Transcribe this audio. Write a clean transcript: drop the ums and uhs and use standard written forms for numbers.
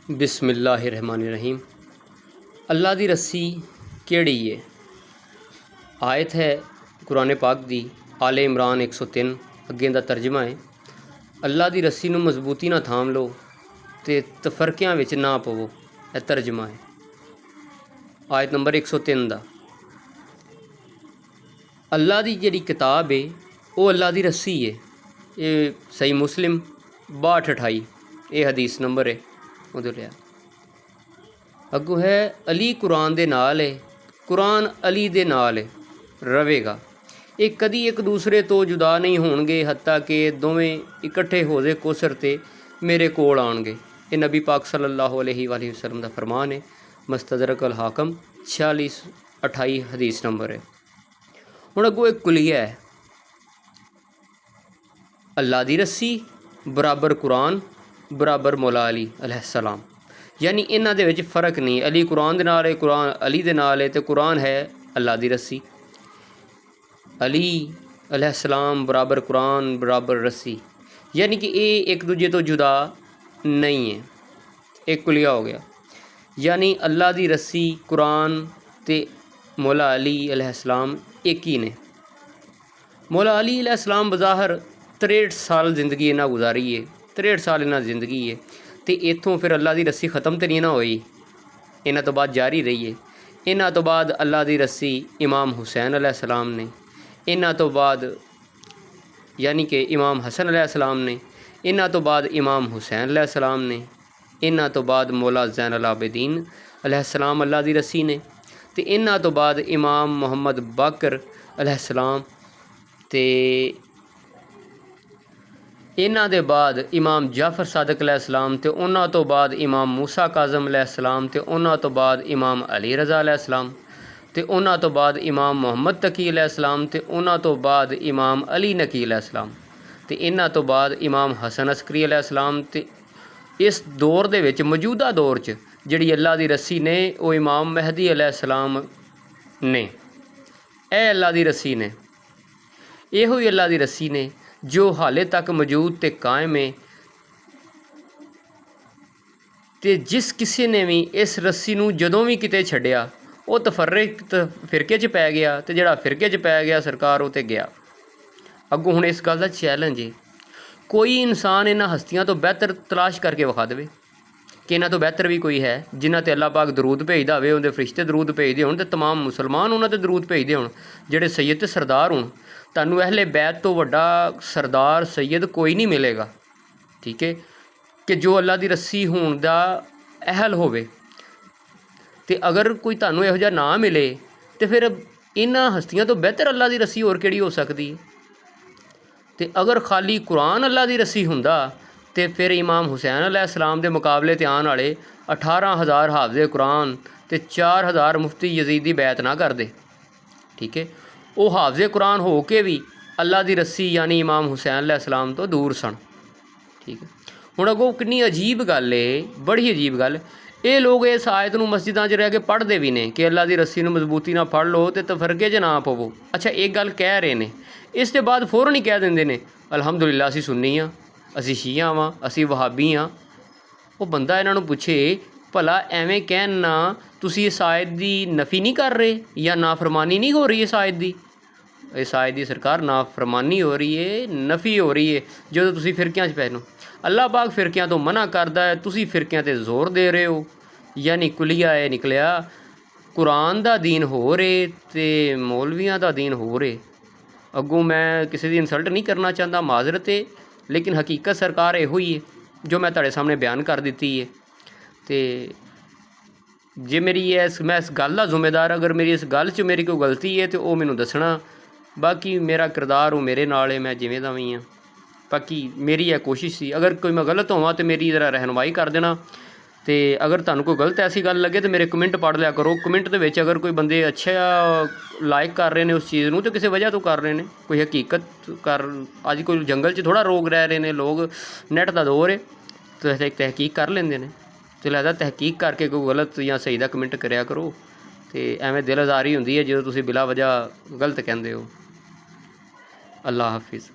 बिस्मिल्लाहिर्रहमानिर्रहीम। अल्लाह दी रस्सी केड़ी है? आयत है कुरान पाक दी आले इमरान 103। अगे दा तर्जमा है, अल्लाह दी रस्सी नूं मजबूती ना थाम लो ते तफरकियां विच ना पवो। यह तर्जमा है आयत नंबर 103 दा। अल्लाह दी जिहड़ी किताब है वो अल्लाह दी रस्सी है। ये सही मुस्लिम 6228 ये हदीस नंबर है। उहदे लिया अगू है अली कुरान दे नाल है, कुरान अली दे नाल है रवेगा। ये कदी एक दूसरे तो जुदा नहीं होणगे हत्ता कि दोवें इकट्ठे हो दे कोसर ते मेरे कोल आउणगे। ये नबी पाक सल्लल्लाहु अलैहि वसल्लम दा फरमान है। मुस्तदरक अल हाकम 4628 हदीस नंबर है। हुण अगों एक कुलिया है, अल्लाह दी रस्सी बराबर कुरान बराबर मौला अली अलैहिस्सलाम। यानी इन्हां दे विच फ़र्क नहीं। अली कुरान दे नाल है, कुरान अली दे नाल है, तो कुरान है अल्लाह दी रस्सी। अली अलैहिस्सलाम बराबर कुरान बराबर रस्सी, यानी कि ये एक दूजे तो जुदा नहीं है। एक कुलिया हो गया। यानी अल्लाह दी रस्सी कुरान ते मौला अली अलैहिस्सलाम एक ही ने। मौला अली अलैहिस्सलाम बज़ाहिर 63 साल जिंदगी इन्हां गुजारी है। 63 साल इन्हां जिंदगी है, तो इत्थों फिर अल्लाह दी रस्सी ख़त्म तो नहीं ना होई, इन्हां तो बाद जारी रही है। इन्हां तो बाद अल्लाह दी रस्सी इमाम हुसैन अलैहिस्सलाम ने, इन्हां तो बाद यानी कि इमाम हसन अलैहिस्सलाम ने, इन्हां तो बाद इमाम हुसैन अलैहिस्सलाम ने, इन्हां तो बाद मौला ज़ैनुल आबिदीन अलैहिस्सलाम अल्लाह दी रस्सी ने, तो इन्हां तो बाद इमाम मुहम्मद बाकर अलैहिस्सलाम, ते इन्हां दे बाद इमाम जाफर सादक अलैहिस्सलाम, ते उन्हां तो बाद इमाम मूसा काज़म अलैहिस्सलाम, ते उन्हां तो बाद इमाम अली रज़ा अलैहिस्सलाम, ते उन्हां तो बाद इमाम मुहम्मद तकी अलैहिस्सलाम, ते उन्हां तो बाद इमाम अली नकी अलैहिस्सलाम, ते इन्हां तो बाद इमाम हसन अस्करी अलैहिस्सलाम। ते इस दौर दे विच मौजूदा दौर च जिहड़ी अल्लाह दी रस्सी ने वो इमाम महदी अलैहिस्सलाम ने। ए अल्लाह दी रस्सी ने, इहो ही अल्लाह दी रस्सी ने जो हाले तक मौजूद ते कायम है। ते जिस किसी ने भी इस रस्सी नूं जदों भी किते छड्डिया वो तफर्रिक फिरके च पै गया, तो जिहड़ा फिरके च पै गया सरकार वो ते गया। अगों हुण इस गल दा चैलेंज है, कोई इंसान इन्हां हस्तियां तो बेहतर तलाश करके विखा देवे कि इन्हां तो बेहतर भी कोई है जिन्हां ते अल्लाह पाक दरूद भेजदा होवे, उहदे फरिश्ते दरूद भेजदे होण, ते तमाम मुसलमान उन्हां ते दरूद भेजदे होण, जिहड़े सैयद ते सरदार होण। तुहानूं अहले बैत तो वड्डा सरदार सैयद कोई नहीं मिलेगा, ठीक है, कि जो अल्लाह दी रस्सी होण दा अहल होवे। ते अगर कोई तुहानूं इहो जिहा ना मिले तो फिर इन्हां हस्तियां तो बेहतर अल्लाह दी रस्सी होर केड़ी हो सकदी है। ते अगर खाली कुरान अल्लाह दी रस्सी हुंदा तो फिर इमाम हुसैन अलैहिस्सलाम दे मुकाबले ते आने वाले 18,000 हाफज़े कुरान ते 4,000 मुफ्ती यजीदी बैत ना करदे, ठीक है। वो हाफज़े कुरान हो के भी अल्लाह दी रस्सी यानी इमाम हुसैन अलैहिस्सलाम तो दूर सन, ठीक है। हुण अगों कितनी अजीब गल है, बड़ी अजीब गल। ये लोग इस आयत नूं मस्जिदां च रह के पढ़ते भी ने कि अल्लाह दी रस्सी नूं मजबूती नाल फड़ लो तो तफरके च ना पवो। अच्छा, एक गल कह रहे ने, इस ते बाद फौरन ही कह देंदे ने अलहमदुलिल्लाह असीं सुन्नी हाँ, असीं शिया वां, असीं वहाबी हाँ। वो बंदा इन्हां नूं पुछे भला एवें कहण ना तुसीं इस आयत दी नफ़ी नहीं कर रहे या नाफरमानी नहीं हो रही इस आयत दी? इस आयत दी सरकार नाफरमानी हो रही है, नफ़ी हो रही है जो तुसीं फिरकियां च पै नो। अल्लाह पाक फिरकियां तो मना करदा है, तुसीं फिरकियां ते जोर दे रहे हो। यानी कुलिया ये निकलिया कुरान दा दीन हो रहे ते मौलवियां दा दीन हो रहे। अगों मैं किसी दी इंसल्ट नहीं करना चाहता, माजरत है, लेकिन हकीकत सरकार इहो ही है जो मैं तुहाडे सामने बयान कर दी है। तो जे मेरी मैं इस गल दा जिम्मेदार, अगर मेरी इस गल च मेरी कोई गलती है तो वो मैनूं दसना। बाकी मेरा किरदार वो मेरे नाल है, मैं जिवें दा भी हाँ। बाकी मेरी यह कोशिश सी, अगर कोई मैं गलत होवां तो मेरी जरा रहनुमाई कर देना। तो अगर तुहानूं कोई गलत ऐसी गल लगे तो मेरे कमेंट पढ़ लिया करो। कमेंट दे विच अगर कोई बंदे अच्छा लाइक कर रहे हैं उस चीज़ नूं तो किसी वजह तो कर रहे हैं, कोई हकीकत कर। अज कोई जंगल च थोड़ा रोग रह रहे हैं लोग, नैट का दौर है तो तहकीक कर लेंदे ने। तो लिहाजा तहकीक करके कोई गलत या सही दा कमेंट करिया करो। तो एवें दिल आज़ारी हुंदी है जो तुसीं बिला वजह गलत कहंदे हो। अल्लाह हाफिज़।